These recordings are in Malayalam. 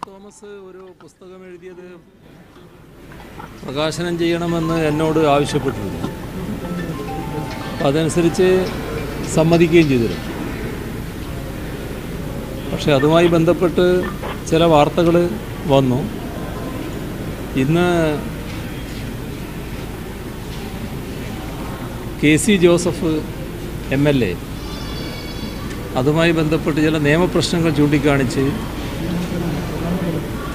ജേക്കബ് തോമസ് ഒരു പുസ്തകം എഴുതിയത് പ്രകാശനം ചെയ്യണമെന്ന് എന്നോട് ആവശ്യപ്പെട്ടിരുന്നു. അതനുസരിച്ച് സമ്മതിക്കുകയും ചെയ്തിരുന്നു. പക്ഷെ അതുമായി ബന്ധപ്പെട്ട് ചില വാർത്തകൾ വന്നു. ഇന്ന് KC ജോസഫ് MLA അതുമായി ബന്ധപ്പെട്ട് ചില നിയമപ്രശ്നങ്ങൾ ചൂണ്ടിക്കാണിച്ച്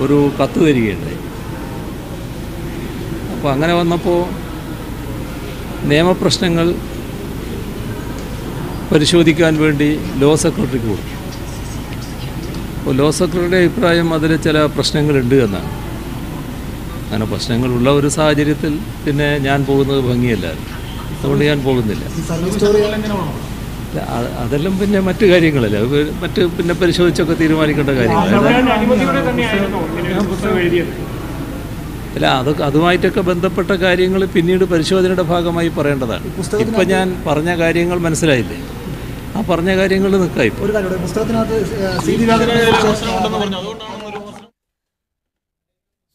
ഒരു കത്ത് തരികയുണ്ടായി. അപ്പോൾ അങ്ങനെ വന്നപ്പോൾ നിയമപ്രശ്നങ്ങൾ പരിശോധിക്കാൻ വേണ്ടി ലോ സെക്രട്ടറിക്ക് കൊടുത്തു. അപ്പോൾ ലോ സെക്രട്ടറിയുടെ അഭിപ്രായം അതിൽ ചില പ്രശ്നങ്ങളുണ്ട് എന്നാണ്. അങ്ങനെ പ്രശ്നങ്ങളുള്ള ഒരു സാഹചര്യത്തിൽ പിന്നെ ഞാൻ പോകുന്നത് ഭംഗിയല്ലായിരുന്നു. അതുകൊണ്ട് ഞാൻ പോകുന്നില്ല. അതെല്ലാം പിന്നെ മറ്റു കാര്യങ്ങളല്ല, മറ്റ് പിന്നെ പരിശോധിച്ചൊക്കെ തീരുമാനിക്കേണ്ട കാര്യങ്ങളല്ല. അല്ല, അതൊക്കെ അതുമായിട്ടൊക്കെ ബന്ധപ്പെട്ട കാര്യങ്ങൾ പിന്നീട് പരിശോധനയുടെ ഭാഗമായി പറയേണ്ടതാണ്. ഇപ്പം ഞാൻ പറഞ്ഞ കാര്യങ്ങൾ മനസ്സിലായില്ലേ? ആ പറഞ്ഞ കാര്യങ്ങൾ നിൽക്കാം. ഇപ്പോൾ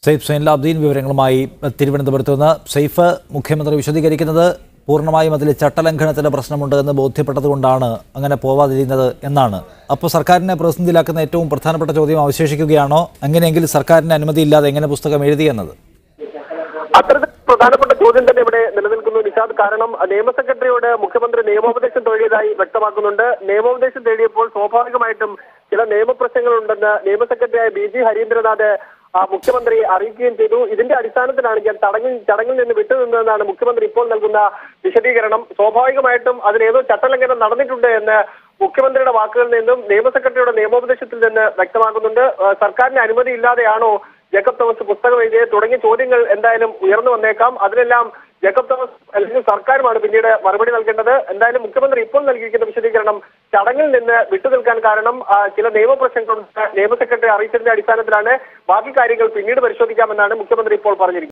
സെയ്ഫ് സൈനുലാബ്ദീൻ വിവരങ്ങളുമായി തിരുവനന്തപുരത്ത് നിന്ന്. സെയ്ഫ്, മുഖ്യമന്ത്രി വിശദീകരിക്കുന്നത് പൂർണ്ണമായും അതിൽ ചട്ടലംഘനത്തിൻ്റെ പ്രശ്നമുണ്ട് എന്ന് ബോധ്യപ്പെട്ടതുകൊണ്ടാണ് അങ്ങനെ പോവാതിരുന്നത് എന്നാണ്. അപ്പോൾ സർക്കാരിനെ പ്രതിസന്ധിയിലാക്കുന്ന ഏറ്റവും പ്രധാനപ്പെട്ട ചോദ്യം അവശേഷിക്കുകയാണോ? അങ്ങനെയെങ്കിൽ സർക്കാരിൻ്റെ അനുമതിയില്ലാതെ എങ്ങനെ പുസ്തകം എഴുതിയെന്നത്? അത്തരത്തിൽ പ്രധാനപ്പെട്ട ചോദ്യം തന്നെ ഇവിടെ നിലനിൽക്കുന്നു നിഷാദ്. കാരണം നിയമ സെക്രട്ടറിയോട് മുഖ്യമന്ത്രി നിയമോപദേശം തേടിയതായി വ്യക്തമാക്കുന്നുണ്ട്. നിയമോപദേശം തേടിയപ്പോൾ സ്വാഭാവികമായിട്ടും ചില നിയമപ്രശ്നങ്ങളുണ്ടെന്ന് നിയമ സെക്രട്ടറിയായ BG ഹരീന്ദ്രനാഥ് മുഖ്യമന്ത്രി അറിയിക്കുകയും ചെയ്തു. ഇതിന്റെ അടിസ്ഥാനത്തിലാണ് ഞാൻ ചടങ്ങിൽ നിന്ന് വിട്ടുനിന്നതെന്നാണ് മുഖ്യമന്ത്രി ഇപ്പോൾ നൽകുന്ന വിശദീകരണം. സ്വാഭാവികമായിട്ടും അതിലേതോ ചട്ടലംഘനം നടന്നിട്ടുണ്ട് എന്ന് മുഖ്യമന്ത്രിയുടെ വാക്കുകളിൽ നിന്നും നിയമ സെക്രട്ടറിയുടെ നിയമോപദേശത്തിൽ നിന്ന് വ്യക്തമാക്കുന്നുണ്ട്. സർക്കാരിന്റെ അനുമതി ഇല്ലാതെയാണോ ജേക്കബ് തോമസ് പുസ്തകം എഴുതിയത് തുടങ്ങിയ ചോദ്യങ്ങൾ എന്തായാലും ഉയർന്നു വന്നേക്കാം. അതിനെല്ലാം ജേക്കബ് തോമസ് അല്ലെങ്കിൽ സർക്കാരുമാണ് പിന്നീട് മറുപടി നൽകേണ്ടത്. എന്തായാലും മുഖ്യമന്ത്രി ഇപ്പോൾ നൽകിയിരിക്കുന്ന വിശദീകരണം ചടങ്ങിൽ നിന്ന് വിട്ടുനിൽക്കാൻ കാരണം ചില നിയമപ്രശ്നങ്ങളുണ്ട് നിയമ സെക്രട്ടറി അറിയിച്ചതിന്റെ അടിസ്ഥാനത്തിലാണ്. ബാക്കി കാര്യങ്ങൾ പിന്നീട് പരിശോധിക്കാമെന്നാണ് മുഖ്യമന്ത്രി ഇപ്പോൾ പറഞ്ഞിരിക്കുന്നത്.